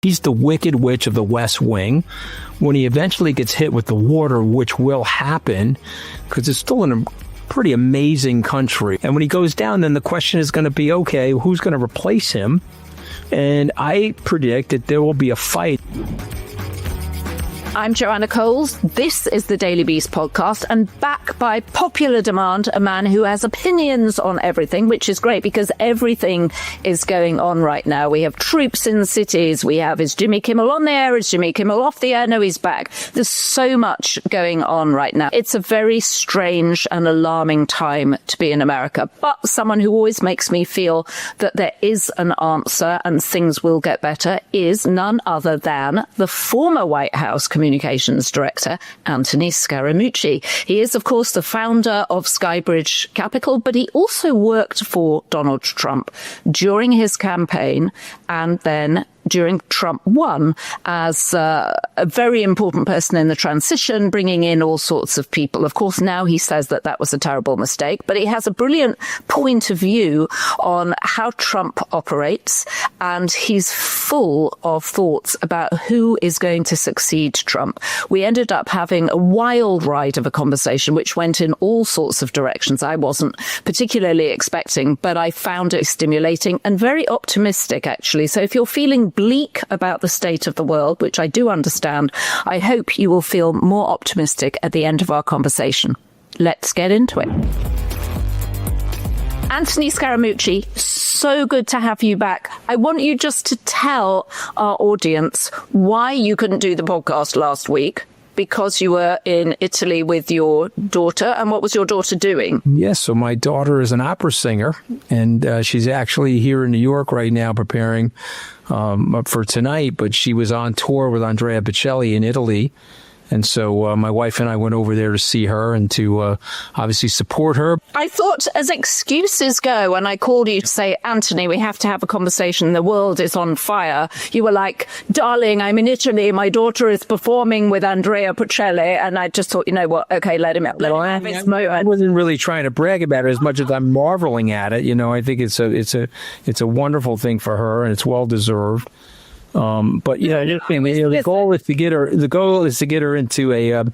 He's the Wicked Witch of the West Wing. When he eventually gets hit with the water, which will happen, because it's still in a pretty amazing country. And when he goes down, then the question is going to be, okay, who's going to replace him? And I predict that there will be a fight. I'm Joanna Coles. This is the Daily Beast podcast, and back by popular demand, a man who has opinions on everything, which is great because everything is going on right now. We have troops in the cities. We have, is Jimmy Kimmel on the air? Is Jimmy Kimmel off the air? No, he's back. There's so much going on right now. It's a very strange and alarming time to be in America, but someone who always makes me feel that there is an answer and things will get better is none other than the former White House Communications Director, Anthony Scaramucci. He is, of course, the founder of Skybridge Capital, but he also worked for Donald Trump during his campaign and then during Trump won as a very important person in the transition, bringing in all sorts of people. Of course, now he says that that was a terrible mistake, but he has a brilliant point of view on how Trump operates, and he's full of thoughts about who is going to succeed Trump. We ended up having a wild ride of a conversation which went in all sorts of directions I wasn't particularly expecting, but I found it stimulating and very optimistic, actually. So if you're feeling bleak about the state of the world, which I do understand, I hope you will feel more optimistic at the end of our conversation. Let's get into it. Anthony Scaramucci, so good to have you back. I want you just to tell our audience why you couldn't do the podcast last week. Because you were in Italy with your daughter. And what was your daughter doing? Yes, so my daughter is an opera singer, and she's actually here in New York right now preparing for tonight, but she was on tour with Andrea Bocelli in Italy. And so my wife and I went over there to see her and to obviously support her. I thought, as excuses go, when I called you to say, Anthony, we have to have a conversation, the world is on fire, you were like, darling, I'm in Italy, my daughter is performing with Andrea Bocelli. And I just thought, you know what, okay, let him have his moment. I wasn't really trying to brag about it as much as I'm marveling at it. You know, I think it's a wonderful thing for her, and it's well deserved. But yeah, the goal is to get her into a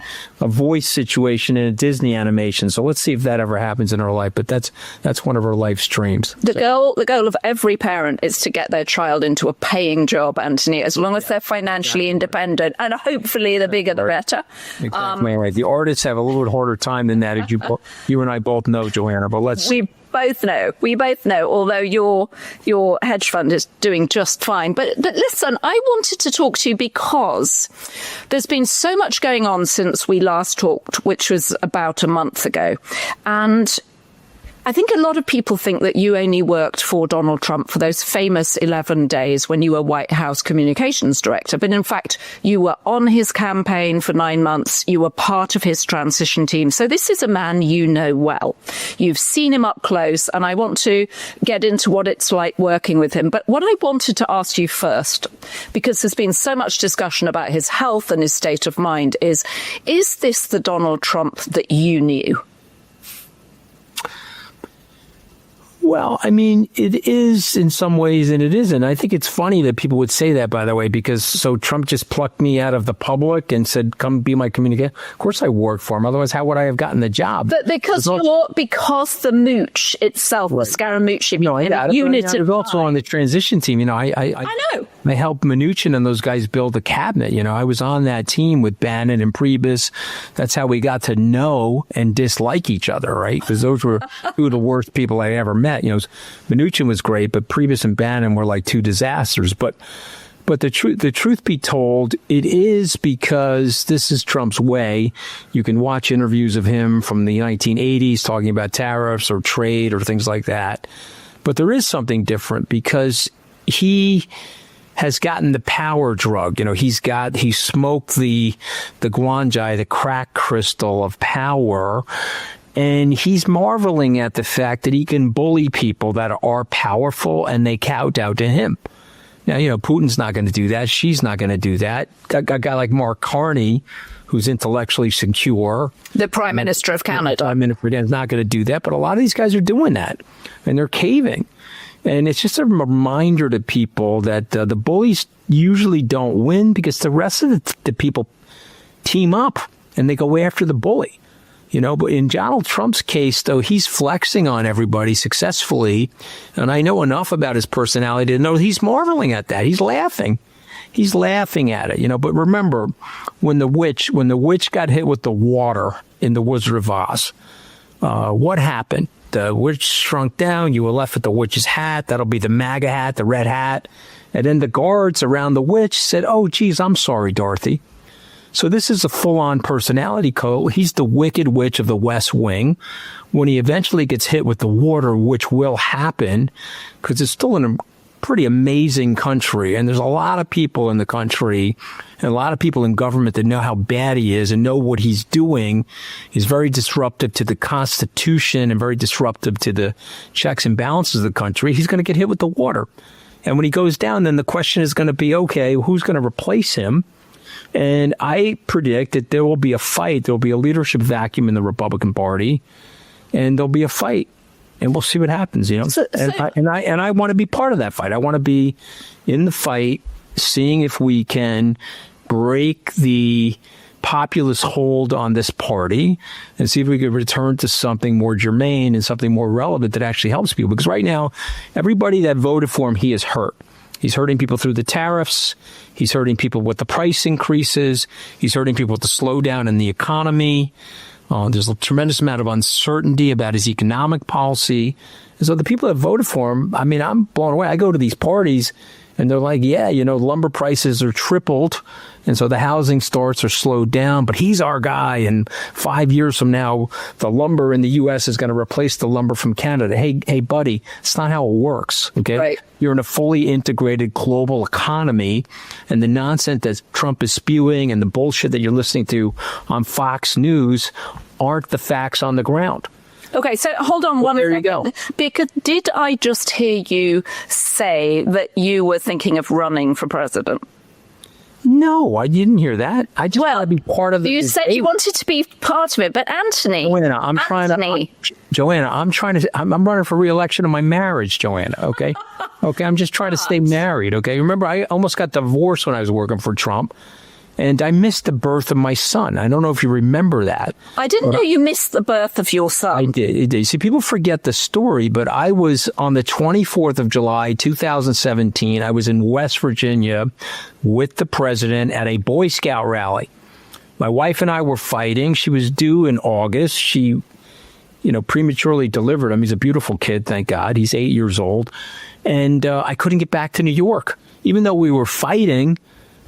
voice situation in a Disney animation. So let's see if that ever happens in her life. But that's one of her life's dreams. The goal of every parent is to get their child into a paying job, Anthony, as long as they're financially independent, and hopefully the bigger the better. Exactly right. The artists have a little bit harder time than that, as you and I both know, Joanna. But We both know, although your hedge fund is doing just fine. But listen, I wanted to talk to you because there's been so much going on since we last talked, which was about a month ago. And I think a lot of people think that you only worked for Donald Trump for those famous 11 days when you were White House Communications Director. But in fact, you were on his campaign for 9 months. You were part of his transition team. So this is a man you know well. You've seen him up close, and I want to get into what it's like working with him. But what I wanted to ask you first, because there's been so much discussion about his health and his state of mind, is this the Donald Trump that you knew? Well, I mean, it is in some ways and it isn't. I think it's funny that people would say that, by the way, because so Trump just plucked me out of the public and said, come be my communicator. Of course I worked for him. Otherwise, how would I have gotten the job? But because the mooch itself, right. Scaramucci, I was also on the transition team. You know, I know. I helped Mnuchin and those guys build the cabinet. You know, I was on that team with Bannon and Priebus. That's how we got to know and dislike each other, right? Because those were two of the worst people I ever met. You know, Mnuchin was great, but Priebus and Bannon were like two disasters. But the truth be told, it is because this is Trump's way. You can watch interviews of him from the 1980s talking about tariffs or trade or things like that. But there is something different because he has gotten the power drug. You know, he smoked the guanji, the crack crystal of power. And he's marveling at the fact that he can bully people that are powerful and they kowtow to him. Now, you know, Putin's not going to do that. She's not going to do that. A guy like Mark Carney, who's intellectually secure. The Prime Minister of Canada. Prime Minister is not going to do that. But a lot of these guys are doing that. And they're caving. And it's just a reminder to people that the bullies usually don't win because the rest of the people team up and they go after the bully. But in Donald Trump's case, though, he's flexing on everybody successfully. And I know enough about his personality to know he's marveling at that. He's laughing. He's laughing at it, But remember, when the witch got hit with the water in the Wizard of Oz, what happened? The witch shrunk down. You were left with the witch's hat. That'll be the MAGA hat, the red hat. And then the guards around the witch said, "Oh, geez, I'm sorry, Dorothy." So this is a full-on personality code. He's the Wicked Witch of the West Wing. When he eventually gets hit with the water, which will happen, because it's still in a pretty amazing country, and there's a lot of people in the country and a lot of people in government that know how bad he is and know what he's doing. He's very disruptive to the Constitution and very disruptive to the checks and balances of the country. He's going to get hit with the water. And when he goes down, then the question is going to be, okay, who's going to replace him? And I predict that there will be a fight. There will be a leadership vacuum in the Republican Party, and there'll be a fight, and we'll see what happens. And I want to be part of that fight. I want to be in the fight, seeing if we can break the populist hold on this party and see if we could return to something more germane and something more relevant that actually helps people. Because right now, everybody that voted for him, he is hurt. He's hurting people through the tariffs. He's hurting people with the price increases. He's hurting people with the slowdown in the economy. There's a tremendous amount of uncertainty about his economic policy. And so the people that voted for him, I mean, I'm blown away. I go to these parties and they're like, yeah, lumber prices are tripled. And so the housing starts are slowed down, but he's our guy. And 5 years from now, the lumber in the U.S. is going to replace the lumber from Canada. Hey, buddy, it's not how it works. Okay. Right. You're in a fully integrated global economy, and the nonsense that Trump is spewing and the bullshit that you're listening to on Fox News aren't the facts on the ground. Okay, so hold on one second. There you go. Because did I just hear you say that you were thinking of running for president? No, I didn't hear that. I just want to be part of the... You said you wanted to be part of it, but Anthony... Joanna, I'm running for re-election in my marriage, Joanna, okay? Okay, I'm just trying to stay married, okay? Remember, I almost got divorced when I was working for Trump, and I missed the birth of my son. I don't know if you remember that. I didn't know you missed the birth of your son. I did. See, people forget the story, but I was on the 24th of July, 2017. I was in West Virginia with the president at a Boy Scout rally. My wife and I were fighting. She was due in August. She, prematurely delivered him. He's a beautiful kid, thank God. He's 8 years old. And I couldn't get back to New York. Even though we were fighting,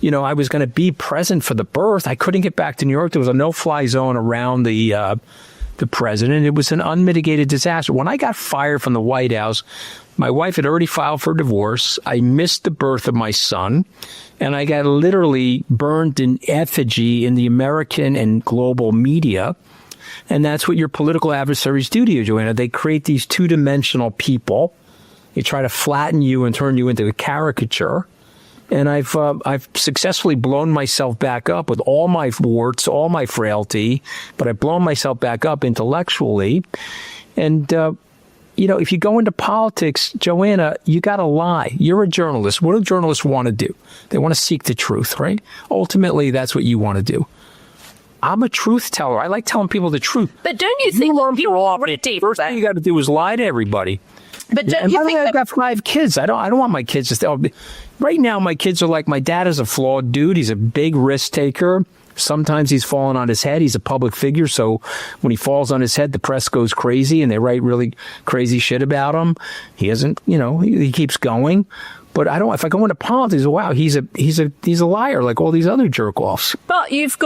I was going to be present for the birth. I couldn't get back to New York. There was a no-fly zone around the president. It was an unmitigated disaster. When I got fired from the White House, my wife had already filed for divorce. I missed the birth of my son, and I got literally burned in effigy in the American and global media. And that's what your political adversaries do to you, Joanna. They create these two-dimensional people. They try to flatten you and turn you into a caricature. And I've successfully blown myself back up with all my warts, all my frailty, but I've blown myself back up intellectually. And, if you go into politics, Joanna, you got to lie. You're a journalist. What do journalists want to do? They want to seek the truth, right? Ultimately, that's what you want to do. I'm a truth teller. I like telling people the truth. But don't you think first thing you got to do is lie to everybody. But don't you think I've got 5 kids. I don't want my kids to stay. Right now, my kids are like, my dad is a flawed dude. He's a big risk taker. Sometimes he's fallen on his head. He's a public figure. So when he falls on his head, the press goes crazy and they write really crazy shit about him. He hasn't, he keeps going. But if I go into politics, wow, he's a liar like all these other jerk-offs. But you've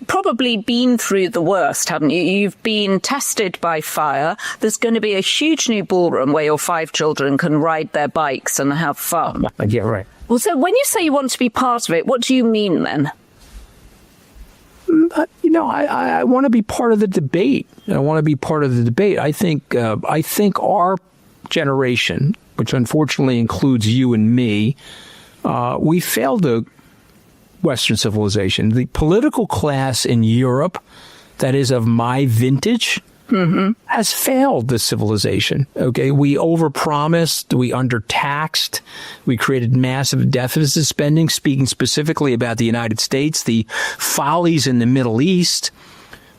probably been through the worst, haven't you? You've been tested by fire. There's going to be a huge new ballroom where your 5 children can ride their bikes and have fun. Yeah, right. Well, so when you say you want to be part of it, what do you mean then? I want to be part of the debate. I think our generation, which unfortunately includes you and me, we failed the Western civilization. The political class in Europe that is of my vintage has failed this civilization. Okay, we overpromised, we undertaxed, we created massive deficit spending. Speaking specifically about the United States, the follies in the Middle East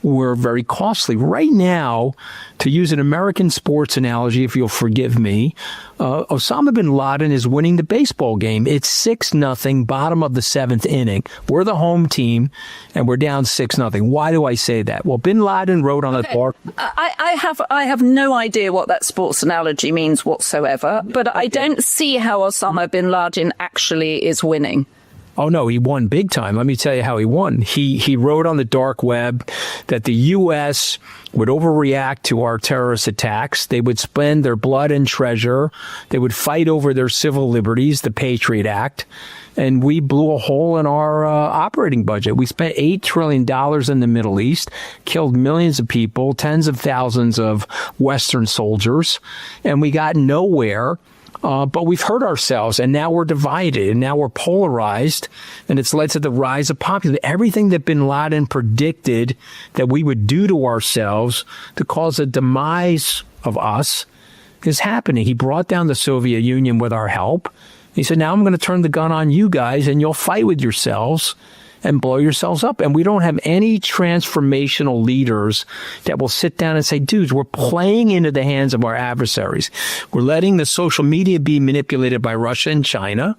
were very costly. Right now, to use an American sports analogy, if you'll forgive me, Osama bin Laden is winning the baseball game. It's 6-0, bottom of the 7th inning. We're the home team, and we're down 6-0. Why do I say that? Well, bin Laden wrote on a dark... I have no idea what that sports analogy means whatsoever, but I don't see how Osama bin Laden actually is winning. Oh, no, he won big time. Let me tell you how he won. He wrote on the dark web that the U.S. would overreact to our terrorist attacks. They would spend their blood and treasure. They would fight over their civil liberties, the Patriot Act. And we blew a hole in our operating budget. We spent $8 trillion in the Middle East, killed millions of people, tens of thousands of Western soldiers, and we got nowhere. But we've hurt ourselves, and now we're divided, and now we're polarized, and it's led to the rise of populism. Everything that bin Laden predicted that we would do to ourselves to cause a demise of us is happening. He brought down the Soviet Union with our help. He said, now I'm going to turn the gun on you guys, and you'll fight with yourselves and blow yourselves up. And we don't have any transformational leaders that will sit down and say, dudes, we're playing into the hands of our adversaries. We're letting the social media be manipulated by Russia and China.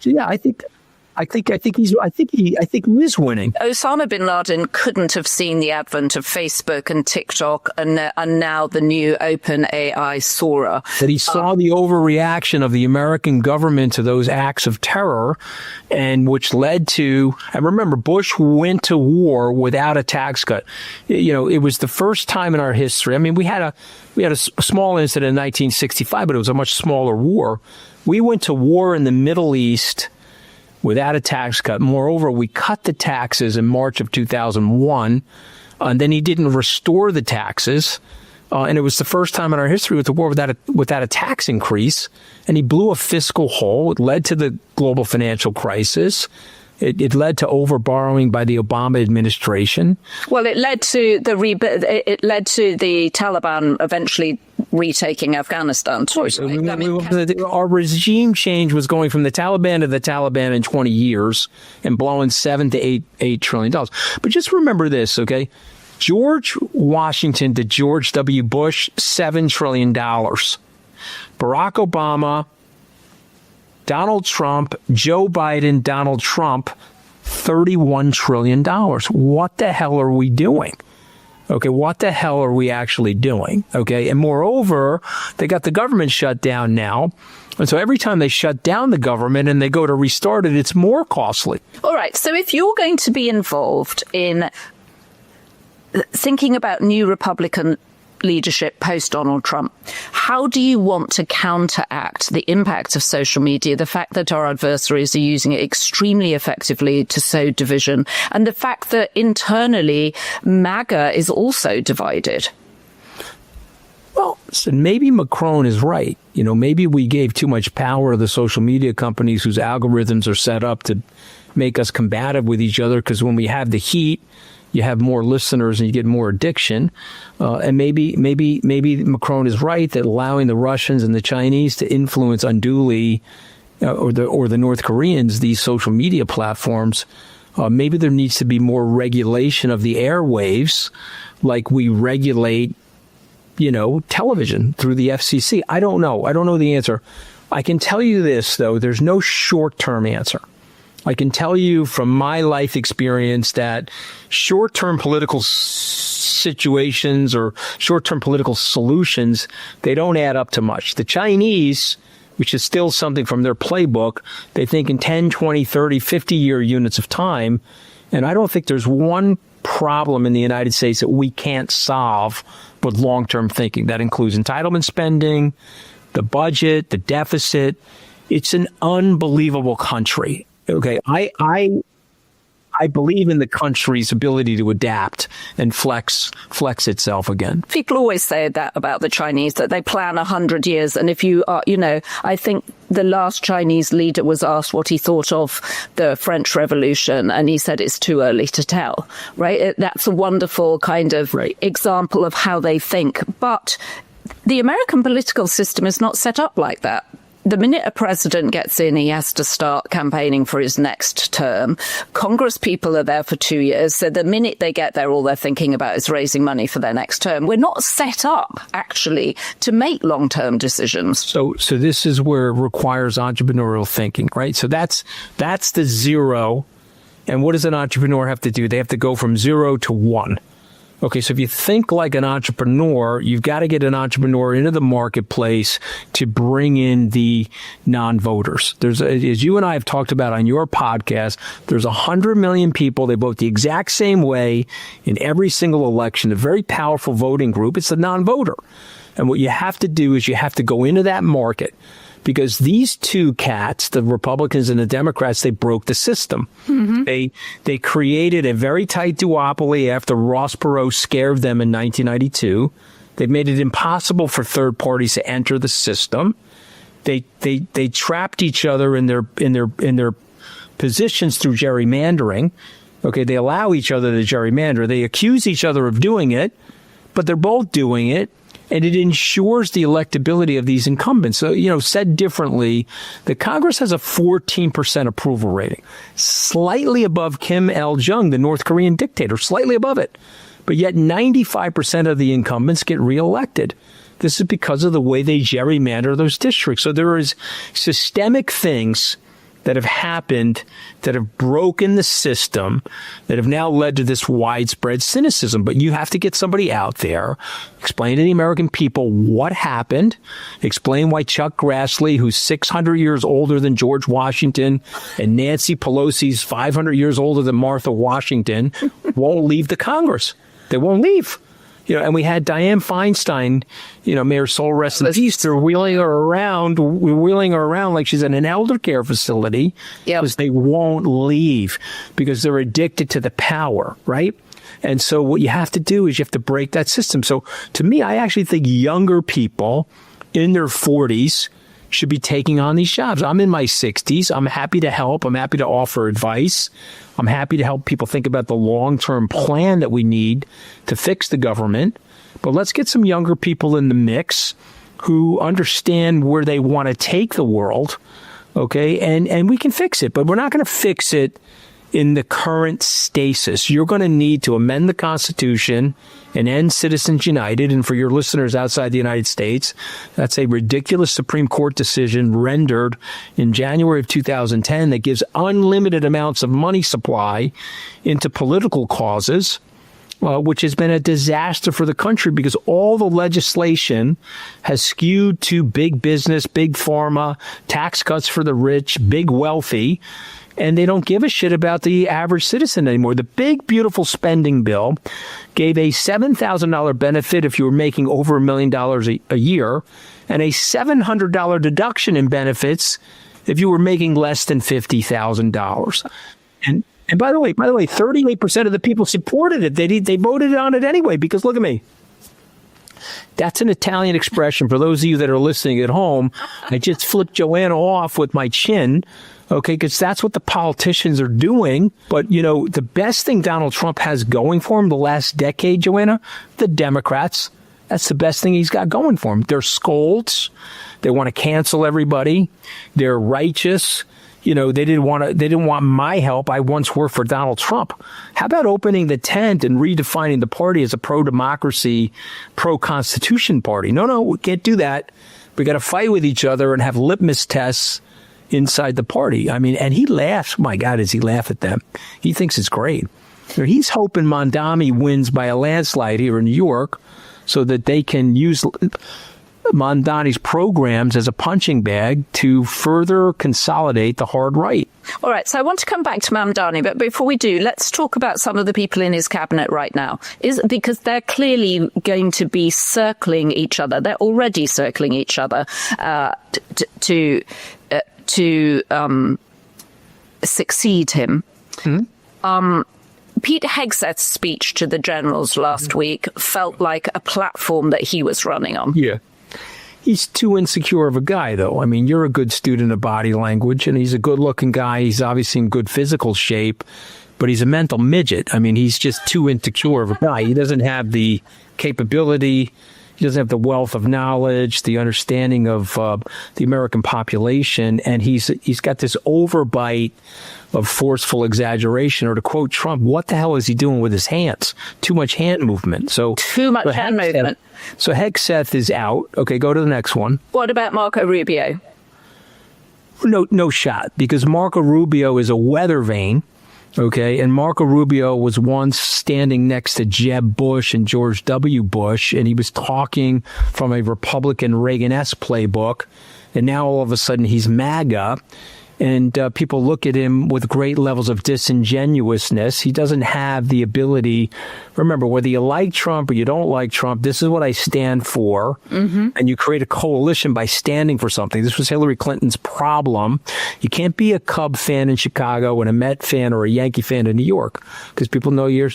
So yeah, I think he is winning. Osama bin Laden couldn't have seen the advent of Facebook and TikTok and now the new OpenAI Sora. That he saw the overreaction of the American government to those acts of terror, and which led to, and remember, Bush went to war without a tax cut. You know, it was the first time in our history. I mean, we had a small incident in 1965, but it was a much smaller war. We went to war in the Middle East without a tax cut. Moreover, we cut the taxes in March of 2001, and then he didn't restore the taxes. And it was the first time in our history with the war without a tax increase. And he blew a fiscal hole. It led to the global financial crisis. It led to overborrowing by the Obama administration. Well, it led to the Taliban eventually retaking Afghanistan too. Our regime change was going from the Taliban to the Taliban in 20 years and blowing $7 to $8 trillion. But just remember this, okay? George Washington to George W. Bush, $7 trillion. Barack Obama, Donald Trump, Joe Biden, Donald Trump, $31 trillion. What the hell are we doing? Okay, what the hell are we actually doing? Okay, and moreover, they got the government shut down now. And so every time they shut down the government and they go to restart it, it's more costly. All right, so if you're going to be involved in thinking about new Republican leadership post-Donald Trump, how do you want to counteract the impact of social media, the fact that our adversaries are using it extremely effectively to sow division, and the fact that internally MAGA is also divided? Well, so maybe Macron is right. You know, maybe we gave too much power to the social media companies whose algorithms are set up to make us combative with each other, because when we have the heat, you have more listeners and you get more addiction. And maybe Macron is right that allowing the Russians and the Chinese to influence unduly, or the North Koreans, these social media platforms, maybe there needs to be more regulation of the airwaves, like we regulate, television through the FCC. I don't know. I don't know the answer. I can tell you this, though. There's no short-term answer. I can tell you from my life experience that short-term political situations or short-term political solutions, they don't add up to much. The Chinese, which is still something from their playbook, they think in 10, 20, 30, 50-year units of time. And I don't think there's one problem in the United States that we can't solve with long-term thinking. That includes entitlement spending, the budget, the deficit. It's an unbelievable country. Okay, I believe in the country's ability to adapt and flex itself again. People always say that about the Chinese, that they plan 100 years. And if you are, I think the last Chinese leader was asked what he thought of the French Revolution, and he said it's too early to tell, right? That's a wonderful kind of example of how they think. But the American political system is not set up like that. The minute a president gets in, he has to start campaigning for his next term. Congress people are there for 2 years. So the minute they get there, all they're thinking about is raising money for their next term. We're not set up, actually, to make long-term decisions. So this is where it requires entrepreneurial thinking, right? So that's the zero. And what does an entrepreneur have to do? They have to go from 0 to 1. Okay, so if you think like an entrepreneur, you've got to get an entrepreneur into the marketplace to bring in the non-voters. As you and I have talked about on your podcast, there's 100 million people. They vote the exact same way in every single election. A very powerful voting group. It's the non-voter. And what you have to do is you have to go into that market. Because these two cats, the Republicans and the Democrats, they broke the system. Mm-hmm. They created a very tight duopoly after Ross Perot scared them in 1992. They've made it impossible for third parties to enter the system. They trapped each other in their positions through gerrymandering. Okay, they allow each other to gerrymander. They accuse each other of doing it, but they're both doing it. And it ensures the electability of these incumbents. So, said differently, the Congress has a 14% approval rating, slightly above Kim Il-jung, the North Korean dictator, slightly above it. But yet 95% of the incumbents get reelected. This is because of the way they gerrymander those districts. So there is systemic things that have happened that have broken the system, that have now led to this widespread cynicism. But you have to get somebody out there, explain to the American people what happened, explain why Chuck Grassley, who's 600 years older than George Washington, and Nancy Pelosi's 500 years older than Martha Washington, won't leave the Congress. They won't leave. And we had Dianne Feinstein, may her soul rest in peace. They're wheeling her around like she's in an elder care facility because they won't leave because they're addicted to the power, right? And so what you have to do is you have to break that system. So to me, I actually think younger people in their 40s should be taking on these jobs. I'm in my 60s. I'm happy to help. I'm happy to offer advice. I'm happy to help people think about the long-term plan that we need to fix the government. But let's get some younger people in the mix who understand where they want to take the world, okay? And we can fix it, but we're not going to fix it in the current stasis. You're going to need to amend the Constitution and end Citizens United. And for your listeners outside the United States, that's a ridiculous Supreme Court decision rendered in January of 2010 that gives unlimited amounts of money supply into political causes, which has been a disaster for the country because all the legislation has skewed to big business, big pharma, tax cuts for the rich, big wealthy. And they don't give a shit about the average citizen anymore. The big, beautiful spending bill gave a $7,000 benefit if you were making over $1 million a year, and a $700 deduction in benefits if you were making less than $50,000. And by the way, 38% of the people supported it. They voted on it anyway because look at me. That's an Italian expression. For those of you that are listening at home, I just flipped Joanna off with my chin. Okay, because that's what the politicians are doing. But, the best thing Donald Trump has going for him the last decade, Joanna, the Democrats, that's the best thing he's got going for him. They're scolds. They want to cancel everybody. They're righteous. They didn't want my help. I once worked for Donald Trump. How about opening the tent and redefining the party as a pro-democracy, pro-constitution party? No, we can't do that. We got to fight with each other and have litmus tests inside the party. I mean, and he laughs. My God, does he laugh at them? He thinks it's great. He's hoping Mondami wins by a landslide here in New York so that they can use Mondani's programs as a punching bag to further consolidate the hard right. All right, so I want to come back to Mamdani, but before we do, let's talk about some of the people in his cabinet right now. Because they're clearly going to be circling each other. They're already circling each other to succeed him. Mm-hmm. Pete Hegseth's speech to the generals last week felt like a platform that he was running on. Yeah. He's too insecure of a guy, though. I mean, you're a good student of body language, and he's a good-looking guy. He's obviously in good physical shape, but he's a mental midget. I mean, he's just too insecure of a guy. He doesn't have the capability. He doesn't have the wealth of knowledge, the understanding of the American population, and he's got this overbite of forceful exaggeration. Or to quote Trump, what the hell is he doing with his hands? Too much hand movement. Too much hand movement. So Hegseth is out. Okay, go to the next one. What about Marco Rubio? No shot, because Marco Rubio is a weather vane. Okay, and Marco Rubio was once standing next to Jeb Bush and George W. Bush, and he was talking from a Republican Reagan-esque playbook, and now all of a sudden he's MAGA, and people look at him with great levels of disingenuousness. He doesn't have the ability. Remember, whether you like Trump or you don't like Trump, this is what I stand for, and you create a coalition by standing for something. This was Hillary Clinton's problem. You can't be a Cub fan in Chicago and a Met fan or a Yankee fan in New York, because people know you're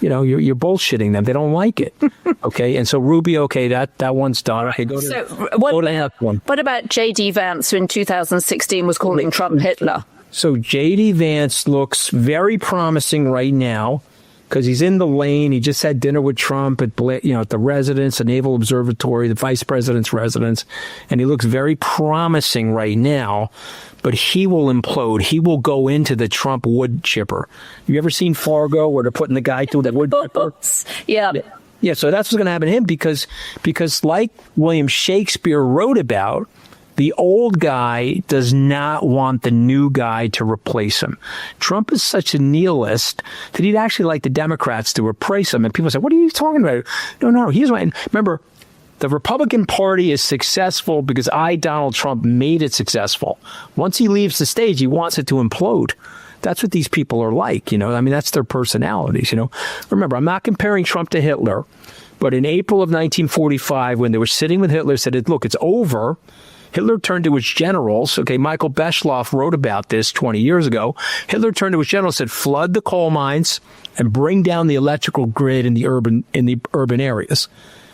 bullshitting them. They don't like it. Okay. And so Rubio, okay, that one's done. Okay, go to the next one. What about J.D. Vance, who in 2016 was calling Trump Hitler? So J.D. Vance looks very promising right now because he's in the lane. He just had dinner with Trump at the residence, the Naval Observatory, the vice president's residence, and he looks very promising right now. But he will implode. He will go into the Trump wood chipper. You ever seen Fargo, where they're putting the guy through that wood chipper? Yeah. Yeah, so that's what's going to happen to him because like William Shakespeare wrote about, the old guy does not want the new guy to replace him. Trump is such a nihilist that he'd actually like the Democrats to replace him. And people say, what are you talking about? No, he's right. Remember, the Republican Party is successful because Donald Trump, made it successful. Once he leaves the stage, he wants it to implode. That's what these people are like, I mean, that's their personalities, Remember, I'm not comparing Trump to Hitler, but in April of 1945, when they were sitting with Hitler, said, look, it's over. Hitler turned to his generals. Okay, Michael Beschloff wrote about this 20 years ago. Hitler turned to his generals, said, flood the coal mines and bring down the electrical grid in the urban areas.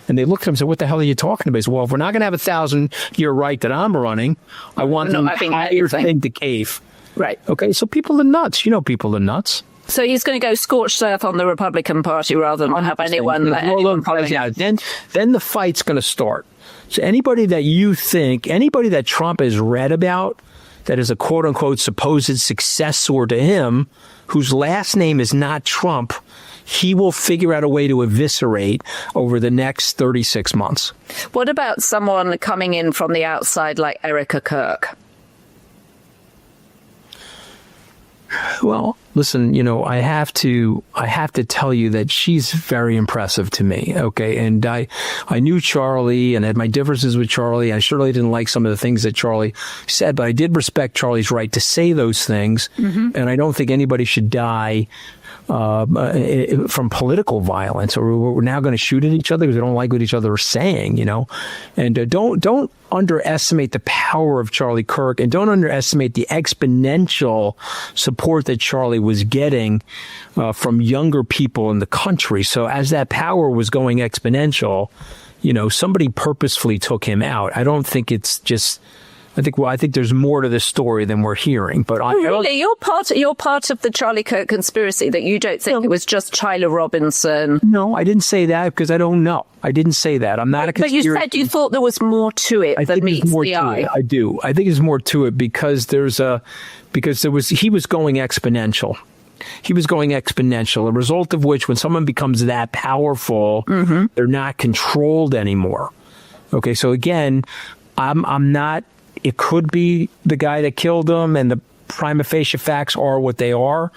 And they looked at him and said, what the hell are you talking about? He said, well, if we're not going to have a 1,000-year right that I'm running, I want the entire thing to cave. Right. Okay, so people are nuts. People are nuts. So he's going to go scorched earth on the Republican Party rather than have anyone. Then the fight's going to start. So anybody that Trump has read about, that is a quote-unquote supposed successor to him, whose last name is not Trump, he will figure out a way to eviscerate over the next 36 months. What about someone coming in from the outside like Erica Kirk? Well, listen, I have to tell you that she's very impressive to me. Okay. And I knew Charlie and had my differences with Charlie. I surely didn't like some of the things that Charlie said, but I did respect Charlie's right to say those things. Mm-hmm. And I don't think anybody should die from political violence, or we're now going to shoot at each other because we don't like what each other are saying, And don't underestimate the power of Charlie Kirk, and don't underestimate the exponential support that Charlie was getting from younger people in the country. So as that power was going exponential, somebody purposefully took him out. I don't think it's just. I think there's more to this story than we're hearing. But really, you're part of the Charlie Kirk conspiracy, that you don't think it was just Tyler Robinson. No, I didn't say that because I don't know. I didn't say that. I'm not a conspiracy. But you said you thought there was more to it than meets the eye. I do. I think there's more to it because he was going exponential. He was going exponential, a result of which when someone becomes that powerful, they're not controlled anymore. Okay, so again, I'm not. It could be the guy that killed him, and the prima facie facts are what they are.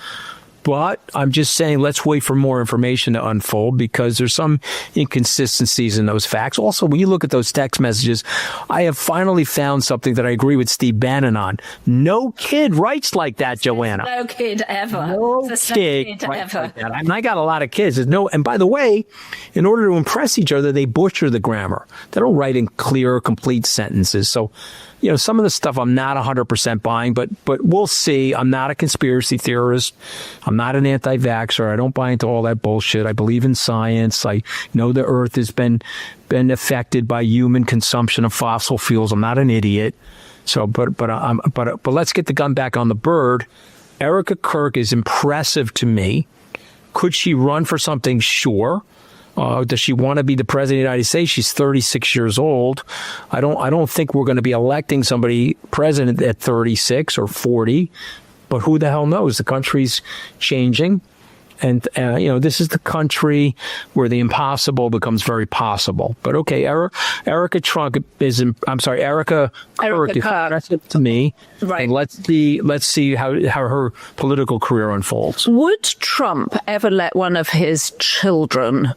But I'm just saying, let's wait for more information to unfold, because there's some inconsistencies in those facts. Also, when you look at those text messages, I have finally found something that I agree with Steve Bannon on. No kid writes like that, Joanna. No kid ever. No kid writes like that. I mean, I got a lot of kids. And by the way, in order to impress each other, they butcher the grammar. They don't write in clear, complete sentences. So, some of the stuff I'm not 100% buying, but we'll see. I'm not a conspiracy theorist. I'm not an anti-vaxxer. I don't buy into all that bullshit. I believe in science. I know the earth has been affected by human consumption of fossil fuels. I'm not an idiot. So, but let's get the gun back on the bird. Erica Kirk is impressive to me. Could she run for something? Sure. Does she want to be the president of the United States? She's 36 years old. I don't think we're going to be electing somebody president at 36 or 40, but who the hell knows? The country's changing. And, this is the country where the impossible becomes very possible. But okay, Erica Kirk is impressive to me. Right. And let's see how her political career unfolds. Would Trump ever let one of his children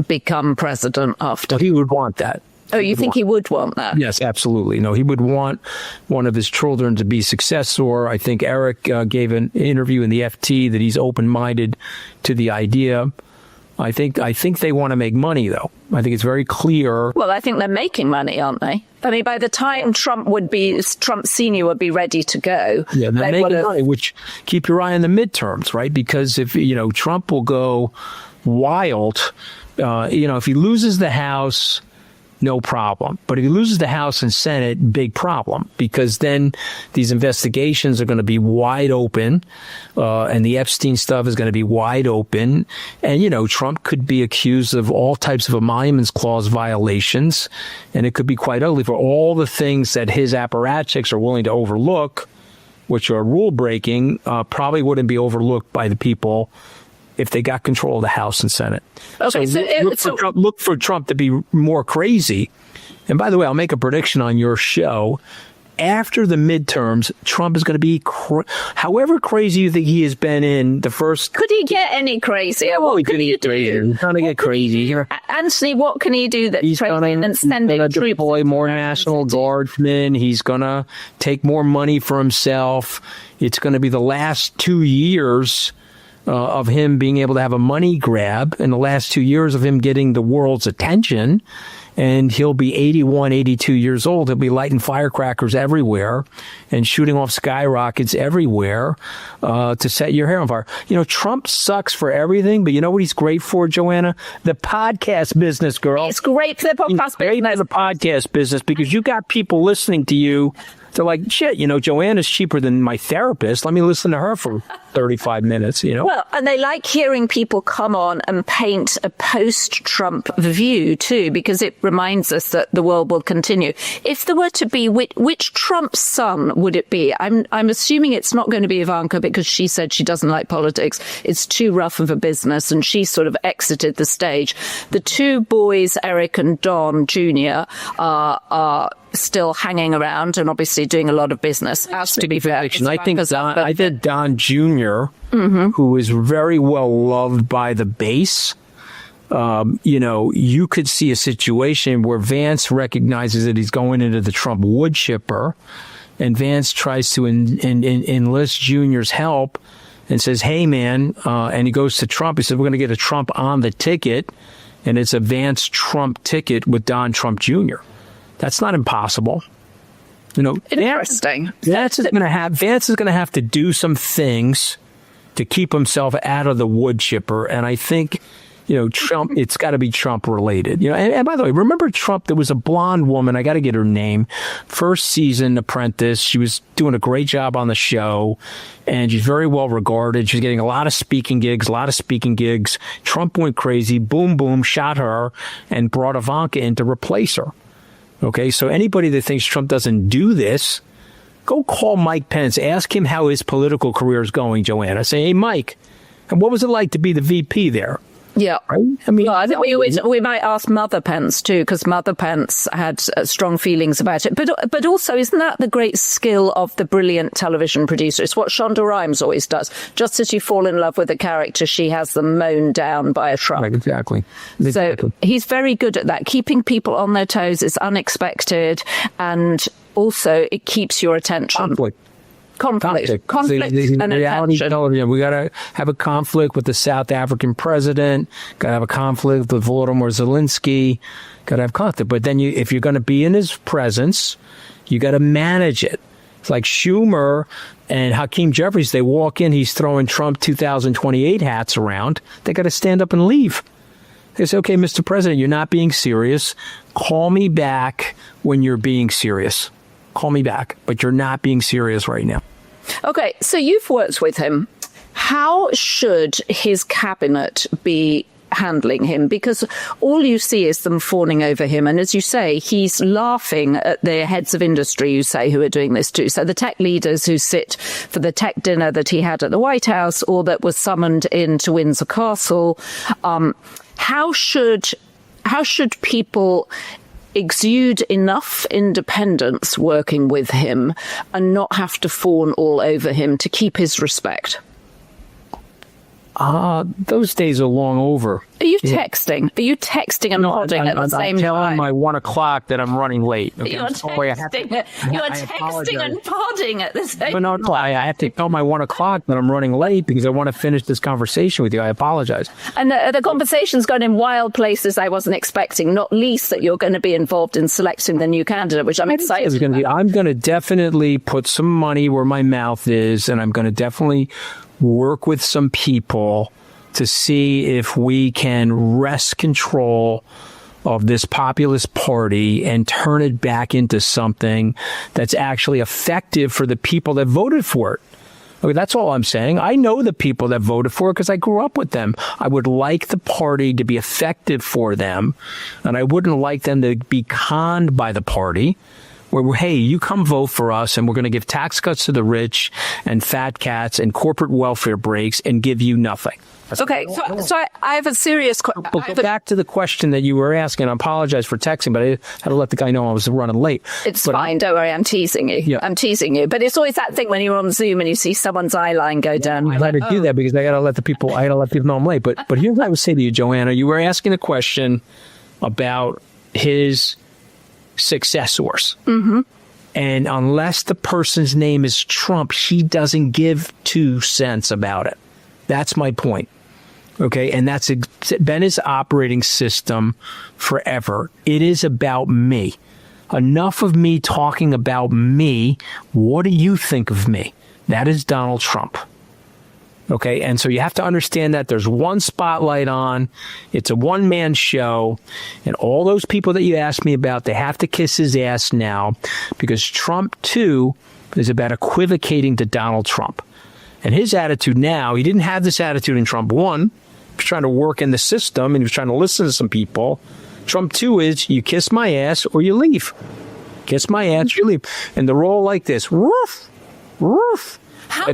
become president after? He would want that. Oh, you think he would want that? Yes, absolutely. No, he would want one of his children to be successor. I think Eric gave an interview in the FT that he's open-minded to the idea. I think they want to make money, though. I think it's very clear. Well, I think they're making money, aren't they? I mean, by the time Trump Senior would be ready to go. Yeah, they're making money, which keep your eye on the midterms, right? Because if, Trump will go wild, if he loses the House, no problem. But if he loses the House and Senate, big problem, because then these investigations are going to be wide open, and the Epstein stuff is going to be wide open. And, Trump could be accused of all types of Emoluments Clause violations, and it could be quite ugly for all the things that his apparatchiks are willing to overlook, which are rule breaking, probably wouldn't be overlooked by the people if they got control of the House and Senate. Okay, look for Trump to be more crazy. And by the way, I'll make a prediction on your show. After the midterms, Trump is going to be, however crazy you think he has been in the first. Could he get any crazier? What can he do? He's going to get crazy. Anthony, what can he do that's crazy and send troops? Deploy more National Guardsmen. He's going to take more money for himself. It's going to be the last 2 years of him being able to have a money grab, in the last 2 years of him getting the world's attention. And he'll be 81, 82 years old. He'll be lighting firecrackers everywhere and shooting off skyrockets everywhere to set your hair on fire. Trump sucks for everything, but you know what he's great for, Joanna? The podcast business, girl. It's great for the podcast business. The podcast business, because you got people listening to you. They're like, shit, Joanna's cheaper than my therapist. Let me listen to her for 35 minutes, Well, and they like hearing people come on and paint a post-Trump view, too, because it reminds us that the world will continue. If there were to be, which Trump son would it be? I'm assuming it's not going to be Ivanka, because she said she doesn't like politics. It's too rough of a business, and she sort of exited the stage. The two boys, Eric and Don Jr., are still hanging around and obviously doing a lot of business. To be fair, I think Don Jr., who is very well loved by the base, you could see a situation where Vance recognizes that he's going into the Trump wood chipper, and Vance tries to enlist Jr.'s help and says, hey, man, and he goes to Trump. He said, we're going to get a Trump on the ticket, and it's a Vance Trump ticket with Don Trump Jr. That's not impossible. Interesting. Vance is going to have to do some things to keep himself out of the wood chipper. And I think, Trump, it's got to be Trump related. And by the way, remember Trump, there was a blonde woman, I got to get her name, first season Apprentice. She was doing a great job on the show, and she's very well regarded. She's getting a lot of speaking gigs. Trump went crazy, boom, boom, shot her, and brought Ivanka in to replace her. Okay, so anybody that thinks Trump doesn't do this, go call Mike Pence. Ask him how his political career is going, Joanna. Say, hey, Mike, and what was it like to be the VP there? Yeah. Right? I mean, I think we might ask Mother Pence, too, because Mother Pence had strong feelings about it. But also, isn't that the great skill of the brilliant television producer? It's what Shonda Rhimes always does. Just as you fall in love with a character, she has them mown down by a truck. Right, exactly. So he's very good at that. Keeping people on their toes is unexpected, and also it keeps your attention. Conflict and reality television. We got to have a conflict with the South African president. Got to have a conflict with Volodymyr Zelensky. Got to have conflict. But then if you're going to be in his presence, you got to manage it. It's like Schumer and Hakeem Jeffries, they walk in, he's throwing Trump 2028 hats around. They got to stand up and leave. They say, okay, Mr. President, you're not being serious. Call me back when you're being serious. Call me back, but you're not being serious right now. Okay, so you've worked with him. How should his cabinet be handling him? Because all you see is them fawning over him. And as you say, he's laughing at the heads of industry, you say, who are doing this too. So the tech leaders who sit for the tech dinner that he had at the White House or that was summoned into Windsor Castle. How should people exude enough independence working with him and not have to fawn all over him to keep his respect? Those days are long over. Are you texting? Are you texting and nodding at the same time? I'm telling my 1 o'clock that I'm running late. Okay, you're texting and podding at the same time. But no, I have to tell my 1 o'clock that I'm running late because I want to finish this conversation with you. I apologize. And the conversation's gone in wild places I wasn't expecting, not least that you're going to be involved in selecting the new candidate, which I'm excited about. I'm going to definitely put some money where my mouth is, and I'm going to definitely work with some people to see if we can wrest control of this populist party and turn it back into something that's actually effective for the people that voted for it. Okay, that's all I'm saying. I know the people that voted for it because I grew up with them. I would like the party to be effective for them, and I wouldn't like them to be conned by the party. Where, hey, you come vote for us and we're going to give tax cuts to the rich and fat cats and corporate welfare breaks and give you nothing. Okay, so I have a serious question. Go back to the question that you were asking. I apologize for texting, but I had to let the guy know I was running late. It's fine. Don't worry. I'm teasing you. Yeah. I'm teasing you. But it's always that thing when you're on Zoom and you see someone's eye line go down. I had to do that because I got to let people know I'm late. But here's what I would say to you, Joanna. You were asking a question about his successors. Mm-hmm. And unless the person's name is Trump, he doesn't give 2 cents about it. That's my point. Okay. And that's been his operating system forever. It is about me. Enough of me talking about me. What do you think of me? That is Donald Trump. Okay, and so you have to understand that there's one spotlight on. It's a one-man show. And all those people that you asked me about, they have to kiss his ass now because Trump, too, is about equivocating to Donald Trump. And his attitude now, he didn't have this attitude in Trump 1. He was trying to work in the system and he was trying to listen to some people. Trump 2 is you kiss my ass or you leave. Kiss my ass, you leave. And they're all like this. Woof, woof. How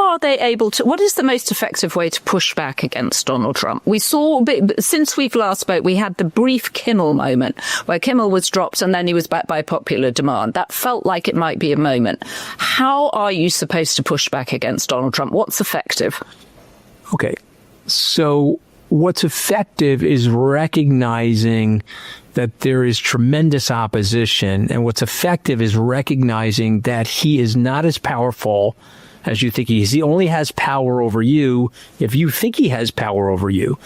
are they able to? What is the most effective way to push back against Donald Trump? We saw, since we've last spoke, we had the brief Kimmel moment where Kimmel was dropped and then he was back by popular demand. That felt like it might be a moment. How are you supposed to push back against Donald Trump? What's effective? Okay, so what's effective is recognizing that there is tremendous opposition. And what's effective is recognizing that he is not as powerful as you think he is. He only has power over you if you think he has power over you.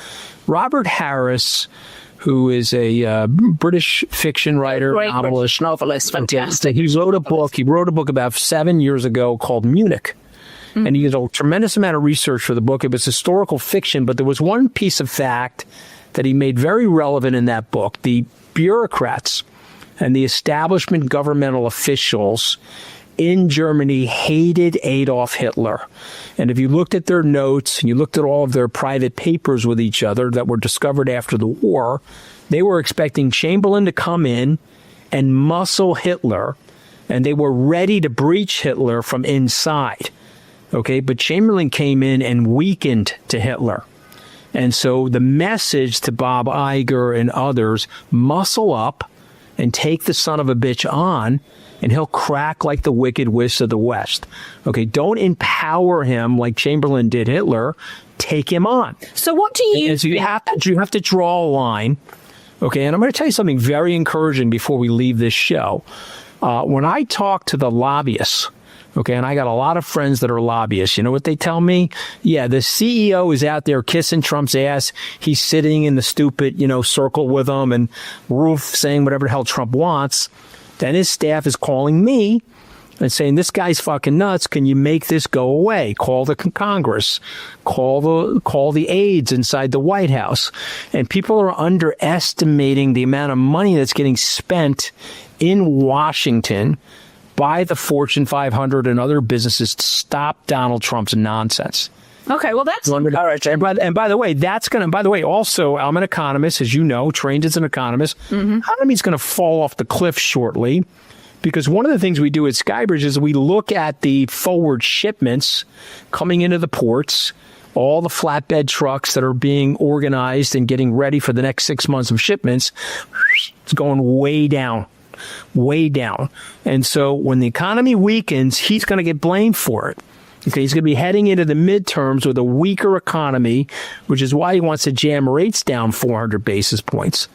Robert Harris, who is a British fiction writer, novelist, fantastic. He wrote a book about 7 years ago called Munich. Mm-hmm. And he did a tremendous amount of research for the book. It was historical fiction, but there was one piece of fact that he made very relevant in that book. The bureaucrats and the establishment governmental officials in Germany hated Adolf Hitler. And if you looked at their notes and you looked at all of their private papers with each other that were discovered after the war, they were expecting Chamberlain to come in and muscle Hitler, and they were ready to breach Hitler from inside. Okay, but Chamberlain came in and weakened to Hitler. And so the message to Bob Iger and others, muscle up and take the son of a bitch on, and he'll crack like the wicked witch of the West. Okay, don't empower him like Chamberlain did Hitler. Take him on. So what do you... And so you have to draw a line. Okay, and I'm going to tell you something very encouraging before we leave this show. When I talk to the lobbyists, okay, and I got a lot of friends that are lobbyists. You know what they tell me? Yeah, the CEO is out there kissing Trump's ass. He's sitting in the stupid, circle with him and roof saying whatever the hell Trump wants. Then his staff is calling me and saying, this guy's fucking nuts. Can you make this go away? Call the Congress, call the aides inside the White House. And people are underestimating the amount of money that's getting spent in Washington by the Fortune 500 and other businesses to stop Donald Trump's nonsense. Okay, well, that's all right. And by the way, also, I'm an economist, as you know, trained as an economist. Economy's going to fall off the cliff shortly, because one of the things we do at Skybridge is we look at the forward shipments coming into the ports, all the flatbed trucks that are being organized and getting ready for the next 6 months of shipments. It's going way down. And so when the economy weakens, he's going to get blamed for it. Okay, he's going to be heading into the midterms with a weaker economy, which is why he wants to jam rates down 400 basis points.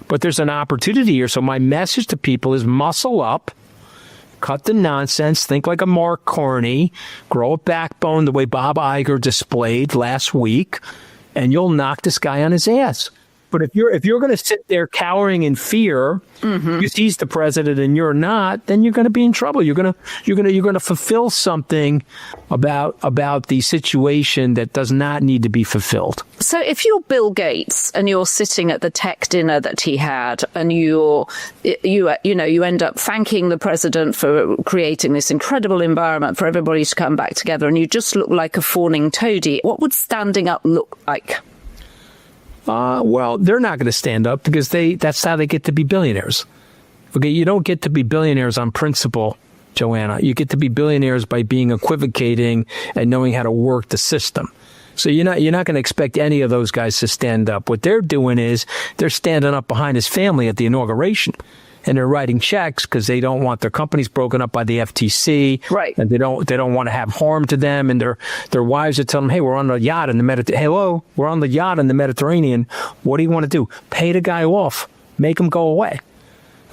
But there's an opportunity here. So my message to people is muscle up, cut the nonsense, think like a Mark Carney, grow a backbone the way Bob Iger displayed last week, and you'll knock this guy on his ass. But if you're going to sit there cowering in fear, because he's the president and you're not, then you're going to be in trouble. You're going to fulfill something about the situation that does not need to be fulfilled. So if you're Bill Gates and you're sitting at the tech dinner that he had, and you end up thanking the president for creating this incredible environment for everybody to come back together, and you just look like a fawning toady, what would standing up look like? Well, they're not going to stand up because that's how they get to be billionaires. Okay, you don't get to be billionaires on principle, Joanna. You get to be billionaires by being equivocating and knowing how to work the system. So you're not going to expect any of those guys to stand up. What they're doing is they're standing up behind his family at the inauguration. And they're writing checks because they don't want their companies broken up by the FTC. Right. And they don't want to have harm to them. And their wives are telling them, hey, we're on the yacht in the Mediterranean. Hello, we're on the yacht in the Mediterranean. What do you want to do? Pay the guy off. Make him go away.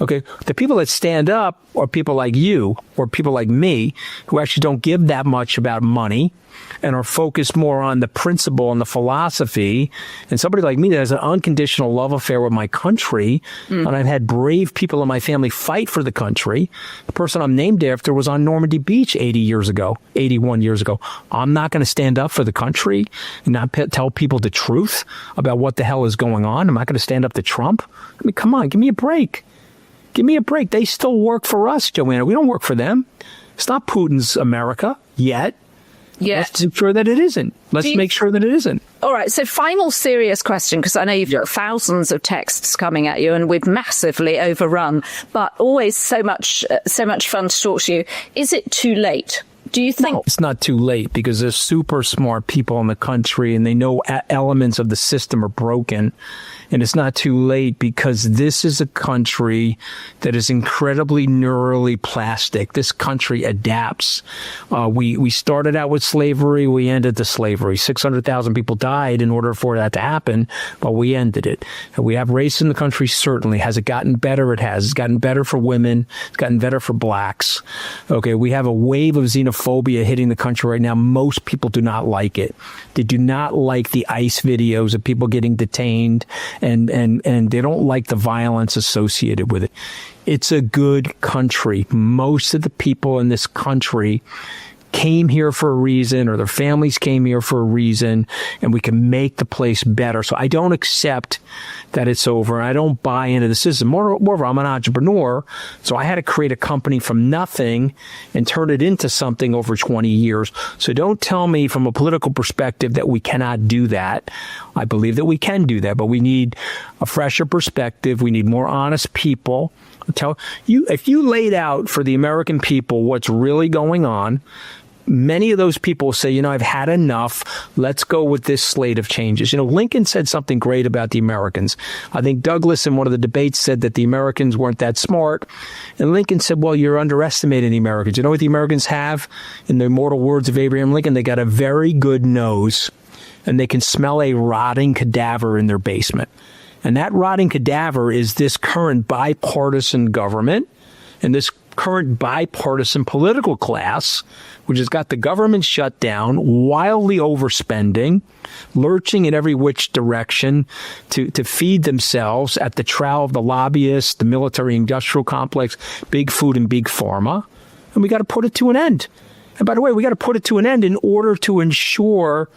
Okay. The people that stand up are people like you or people like me who actually don't give that much about money and are focused more on the principle and the philosophy. And somebody like me that has an unconditional love affair with my country, and I've had brave people in my family fight for the country. The person I'm named after was on Normandy Beach 81 years ago. I'm not going to stand up for the country and not tell people the truth about what the hell is going on. I'm not going to stand up to Trump. I mean, come on, give me a break. Give me a break. They still work for us, Joanna. We don't work for them. It's not Putin's America yet. Let's make sure that it isn't. Let's make sure that it isn't. All right. So final serious question, because I know you've got thousands of texts coming at you and we've massively overrun, but always so much fun to talk to you. Is it too late? Do you think? No, it's not too late because there's super smart people in the country and they know elements of the system are broken. And it's not too late because this is a country that is incredibly neurally plastic. This country adapts. We started out with slavery. We ended the slavery. 600,000 people died in order for that to happen, but we ended it. And we have race in the country, certainly. Has it gotten better? It has. It's gotten better for women. It's gotten better for blacks. Okay, we have a wave of xenophobia hitting the country right now. Most people do not like it. They do not like the ICE videos of people getting detained. And they don't like the violence associated with it. It's a good country. Most of the people in this country came here for a reason, or their families came here for a reason, and we can make the place better. So I don't accept that it's over. I don't buy into the system. Moreover, I'm an entrepreneur, so I had to create a company from nothing and turn it into something over 20 years. So don't tell me from a political perspective that we cannot do that. I believe that we can do that, but we need a fresher perspective. We need more honest people. If you laid out for the American people what's really going on, many of those people say, I've had enough. Let's go with this slate of changes. Lincoln said something great about the Americans. I think Douglas in one of the debates said that the Americans weren't that smart. And Lincoln said, well, you're underestimating the Americans. You know what the Americans have? In the immortal words of Abraham Lincoln, they got a very good nose and they can smell a rotting cadaver in their basement. And that rotting cadaver is this current bipartisan government and this current bipartisan political class, which has got the government shut down, wildly overspending, lurching in every which direction to feed themselves at the trowel of the lobbyists, the military-industrial complex, big food and big pharma. and we got to put it to an end. And by the way, we got to put it to an end in order to ensure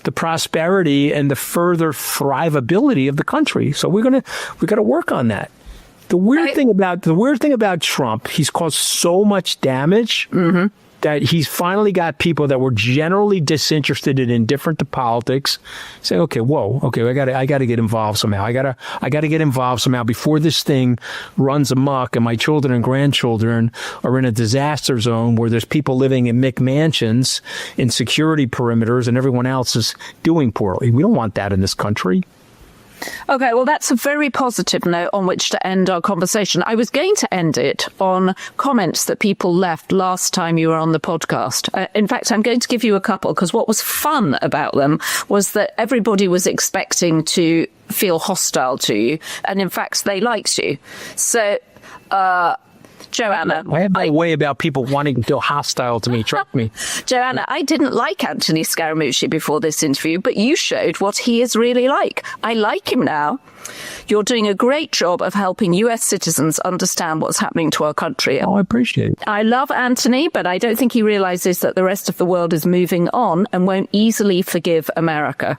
the prosperity and the further thrivability of the country. So we got to work on that. The weird thing about Trump, he's caused so much damage that he's finally got people that were generally disinterested and indifferent to politics saying, okay, I got to get involved somehow. I got to get involved somehow before this thing runs amok and my children and grandchildren are in a disaster zone where there's people living in McMansions in security perimeters and everyone else is doing poorly. We don't want that in this country. Okay, well, that's a very positive note on which to end our conversation. I was going to end it on comments that people left last time you were on the podcast. In fact, I'm going to give you a couple, because what was fun about them was that everybody was expecting to feel hostile to you, and in fact, they liked you. So, Joanna. I have my way about people wanting to feel hostile to me. Trust me. Joanna, I didn't like Anthony Scaramucci before this interview, but you showed what he is really like. I like him now. You're doing a great job of helping US citizens understand what's happening to our country. Oh, I appreciate it. I love Anthony, but I don't think he realizes that the rest of the world is moving on and won't easily forgive America.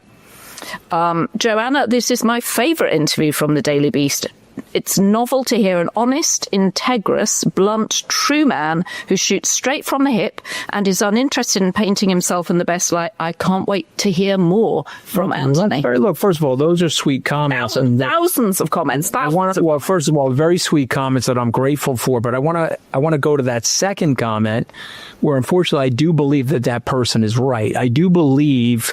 Joanna, this is my favorite interview from the Daily Beast. It's novel to hear an honest, integrous, blunt, true man who shoots straight from the hip and is uninterested in painting himself in the best light. I can't wait to hear more from Anthony. Look, first of all, those are sweet comments. Thousands of comments. Well, first of all, very sweet comments that I'm grateful for. But I want to go to that second comment where, unfortunately, I do believe that person is right. I do believe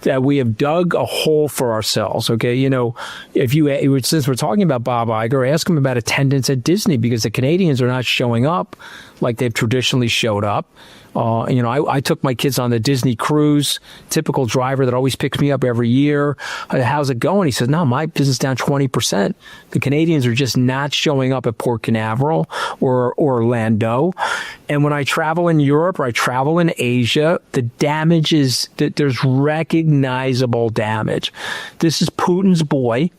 that we have dug a hole for ourselves. Okay, since we're talking about Bob Iger, ask him about attendance at Disney, because the Canadians are not showing up like they've traditionally showed up. I took my kids on the Disney cruise, typical driver that always picks me up every year. How's it going? He says, no, my business is down 20%. The Canadians are just not showing up at Port Canaveral or Orlando. And when I travel in Europe or I travel in Asia, the damage is that there's recognizable damage. This is Putin's boy.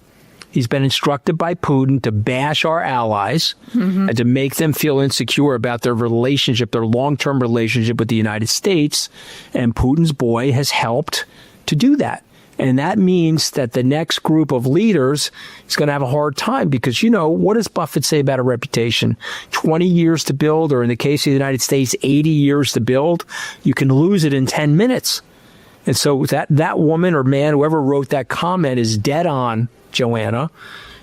He's been instructed by Putin to bash our allies and to make them feel insecure about their relationship, their long-term relationship with the United States. And Putin's boy has helped to do that. And that means that the next group of leaders is going to have a hard time because, what does Buffett say about a reputation? 20 years to build, or in the case of the United States, 80 years to build. You can lose it in 10 minutes. And so that woman or man, whoever wrote that comment, is dead on, Joanna,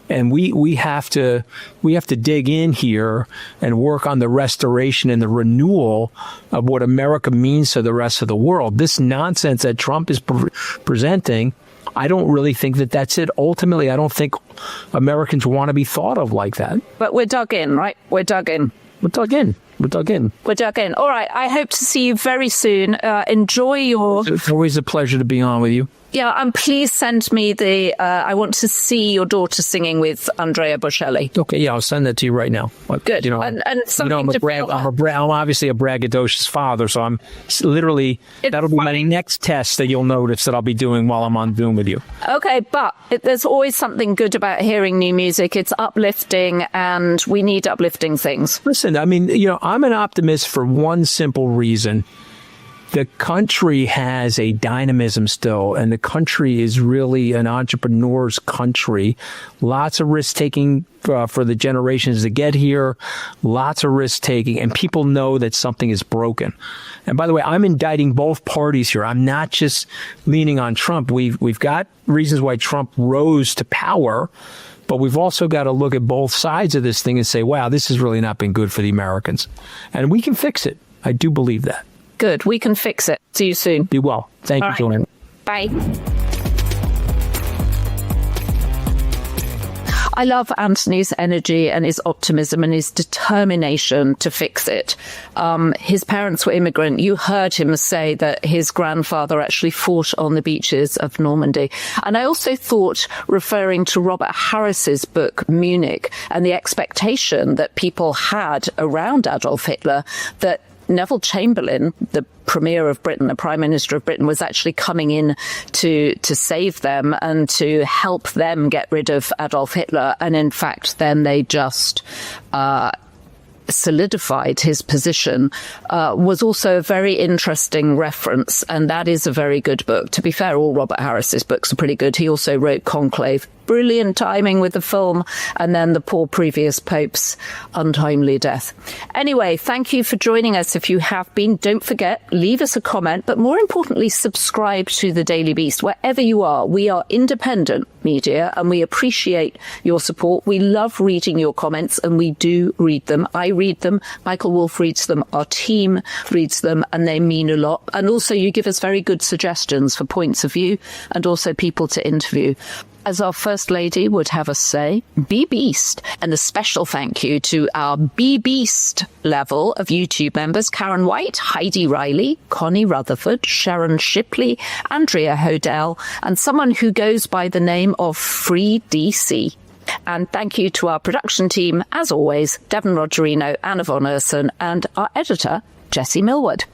and we have to dig in here and work on the restoration and the renewal of what America means to the rest of the world. This nonsense that Trump is presenting, I don't really think that that's it. Ultimately, I don't think Americans want to be thought of like that. But we're dug in, right? We're dug in. We're dug in. All right. I hope to see you very soon. Enjoy your... It's always a pleasure to be on with you. Yeah, and please send me I want to see your daughter singing with Andrea Bocelli. Okay, yeah, I'll send that to you right now. Good. And something I'm obviously a braggadocious father, so I'm literally, that'll be my next test that you'll notice that I'll be doing while I'm on Zoom with you. Okay, but there's always something good about hearing new music. It's uplifting, and we need uplifting things. Listen, I'm an optimist for one simple reason. The country has a dynamism still, and the country is really an entrepreneur's country. Lots of risk-taking for the generations to get here, lots of risk-taking, and people know that something is broken. And by the way, I'm indicting both parties here. I'm not just leaning on Trump. We've got reasons why Trump rose to power, but we've also got to look at both sides of this thing and say, wow, this has really not been good for the Americans. And we can fix it. I do believe that. Good. We can fix it. See you soon. Be well. Thank you, Joanna. Bye. I love Anthony's energy and his optimism and his determination to fix it. His parents were immigrant. You heard him say that his grandfather actually fought on the beaches of Normandy. And I also thought, referring to Robert Harris's book, Munich, and the expectation that people had around Adolf Hitler, that Neville Chamberlain, the Premier of Britain, the Prime Minister of Britain, was actually coming in to save them and to help them get rid of Adolf Hitler. And in fact, then they just solidified his position, was also a very interesting reference. And that is a very good book. To be fair, all Robert Harris's books are pretty good. He also wrote Conclave. Brilliant timing with the film, and then the poor previous Pope's untimely death. Anyway, thank you for joining us. If you have been, don't forget, leave us a comment, but more importantly, subscribe to The Daily Beast wherever you are. We are independent media and we appreciate your support. We love reading your comments and we do read them. I read them. Michael Wolff reads them. Our team reads them, and they mean a lot. And also you give us very good suggestions for points of view and also people to interview. As our First Lady would have us say, be beast. And a special thank you to our Be Beast level of YouTube members, Karen White, Heidi Riley, Connie Rutherford, Sharon Shipley, Andrea Hodell, and someone who goes by the name of Free DC. And thank you to our production team, as always, Devon Rogerino, Anna Von Urson, and our editor, Jessie Millward.